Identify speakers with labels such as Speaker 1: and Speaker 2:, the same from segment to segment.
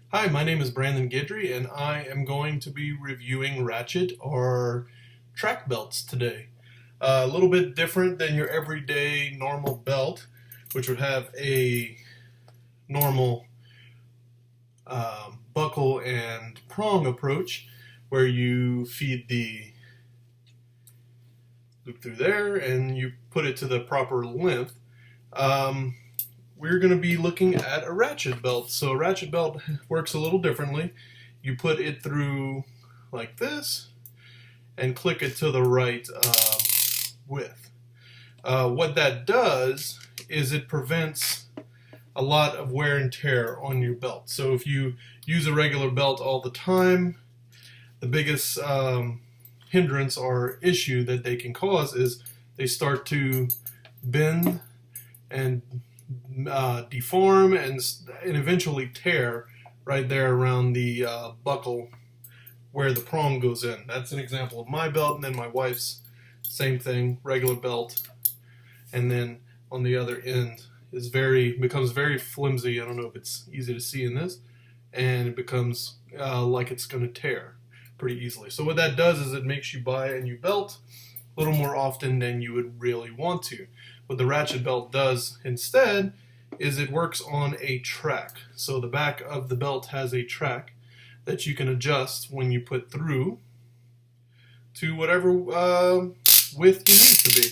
Speaker 1: Hi, my name is Brandon Guidry, and I am going to be reviewing ratchet or track belts today. A little bit different than your everyday normal belt, which would have a normal buckle and prong approach, where you feed the loop through there and you put it to the proper length. Um, we're going to be looking at a ratchet belt. So a ratchet belt works a little differently. You put it through like this and click it to the right width. What that does is it prevents a lot of wear and tear on your belt. So if you use a regular belt all the time, the biggest hindrance or issue that they can cause is they start to bend and deform and eventually tear right there around the buckle where the prong goes in. That's an example of my belt, and then my wife's, same thing, regular belt, and then on the other end becomes very flimsy. I don't know if it's easy to see in this, and it becomes like it's going to tear pretty easily. So what that does is it makes you buy a new belt a little more often than you would really want to. What the ratchet belt does instead is it works on a track. So the back of the belt has a track that you can adjust when you put through to whatever width you need to be.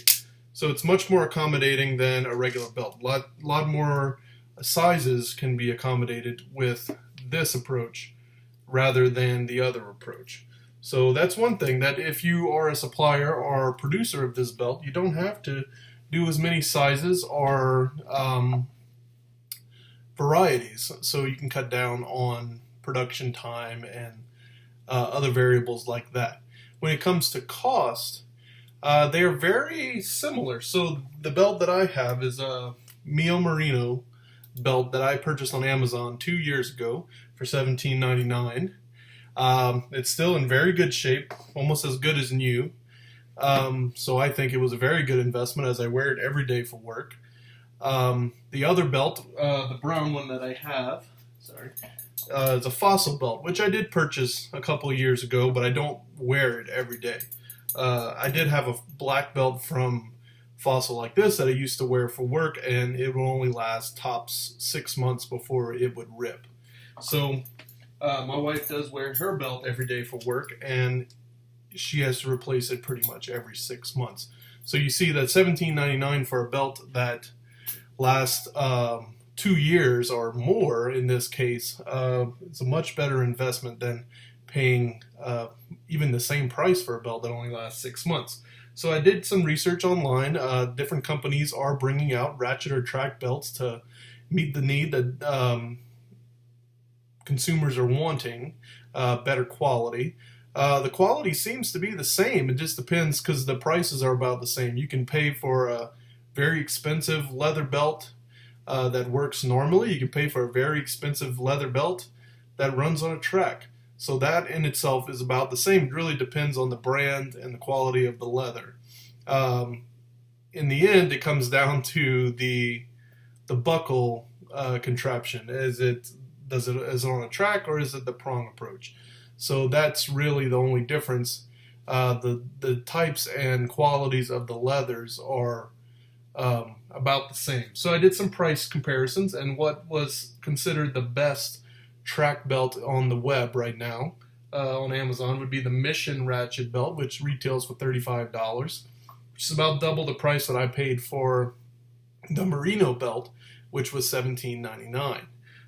Speaker 1: So it's much more accommodating than a regular belt. Lot more sizes can be accommodated with this approach rather than the other approach. So that's one thing, that if you are a supplier or a producer of this belt, you don't have to do as many sizes or varieties, so you can cut down on production time and other variables like that. When it comes to cost, they are very similar. So the belt that I have is a Mio Merino belt that I purchased on Amazon 2 years ago for $17.99. It's still in very good shape, almost as good as new. So I think it was a very good investment, as I wear it every day for work. The other belt, the brown one that I have, is a Fossil belt, which I did purchase a couple of years ago, but I don't wear it every day. I did have a black belt from Fossil like this that I used to wear for work, and it will only last tops 6 months before it would rip. So my wife does wear her belt every day for work, and she has to replace it pretty much every 6 months. So you see that $17.99 for a belt that lasts 2 years or more in this case, it's a much better investment than paying even the same price for a belt that only lasts 6 months. So I did some research online. Different companies are bringing out ratchet or track belts to meet the need that consumers are wanting, better quality. The quality seems to be the same. It just depends because the prices are about the same. You can pay for a very expensive leather belt that works normally. You can pay for a very expensive leather belt that runs on a track. So that in itself is about the same. It really depends on the brand and the quality of the leather. In the end, it comes down to the buckle contraption. Is it on a track, or is it the prong approach? So that's really the only difference. The types and qualities of the leathers are about the same. So I did some price comparisons, and what was considered the best track belt on the web right now on Amazon would be the Mission Ratchet Belt, which retails for $35, which is about double the price that I paid for the Merino belt, which was $17.99.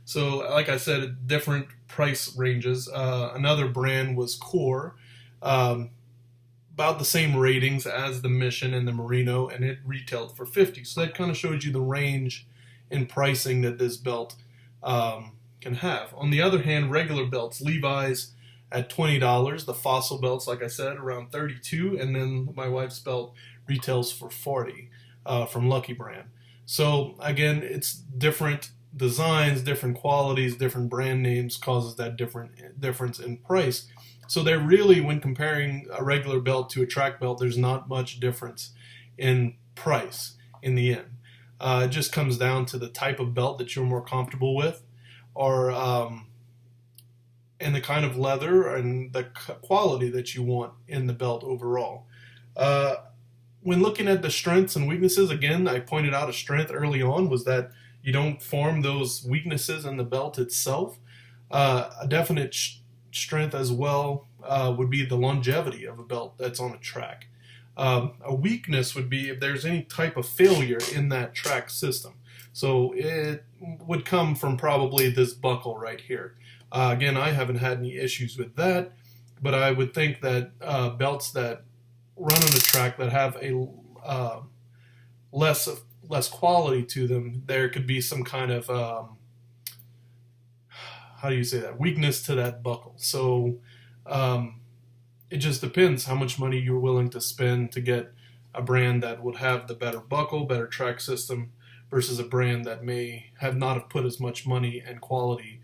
Speaker 1: So, like I said, different price ranges. Another brand was Core, about the same ratings as the Mission and the Merino, and it retailed for $50. So that kind of shows you the range in pricing that this belt can have. On the other hand, regular belts, Levi's at $20, the Fossil belts, like I said, around $32, and then my wife's belt retails for $40 from Lucky Brand. So again, it's different designs, different qualities, different brand names causes that difference in price. So they're really, when comparing a regular belt to a track belt, there's not much difference in price in the end. It just comes down to the type of belt that you're more comfortable with, or and the kind of leather and the quality that you want in the belt overall. When looking at the strengths and weaknesses, again, I pointed out a strength early on was that you don't form those weaknesses in the belt itself. A definite strength as well would be the longevity of a belt that's on a track. A weakness would be if there's any type of failure in that track system. So it would come from probably this buckle right here. Again, I haven't had any issues with that, but I would think that belts that run on a track that have a less quality to them, there could be some kind of how do you say that, weakness to that buckle. So it just depends how much money you're willing to spend to get a brand that would have the better buckle, better track system, versus a brand that may not have put as much money and quality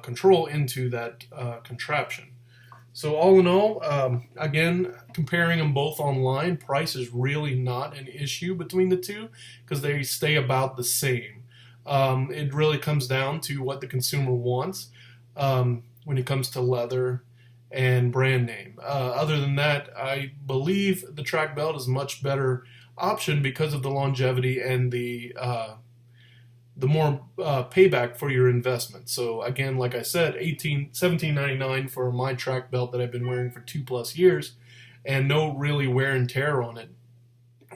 Speaker 1: control into that contraption. So all in all, again, comparing them both online, price is really not an issue between the two because they stay about the same. It really comes down to what the consumer wants when it comes to leather and brand name. Other than that, I believe the track belt is a much better option because of the longevity and the more payback for your investment. So again, like I said, $17.99 for my track belt that I've been wearing for 2+ years, and no really wear and tear on it,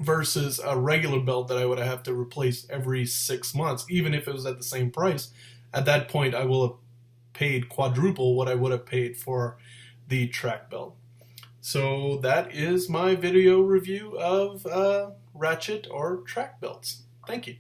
Speaker 1: versus a regular belt that I would have to replace every 6 months, even if it was at the same price. At that point, I will have paid quadruple what I would have paid for the track belt. So that is my video review of ratchet or track belts. Thank you.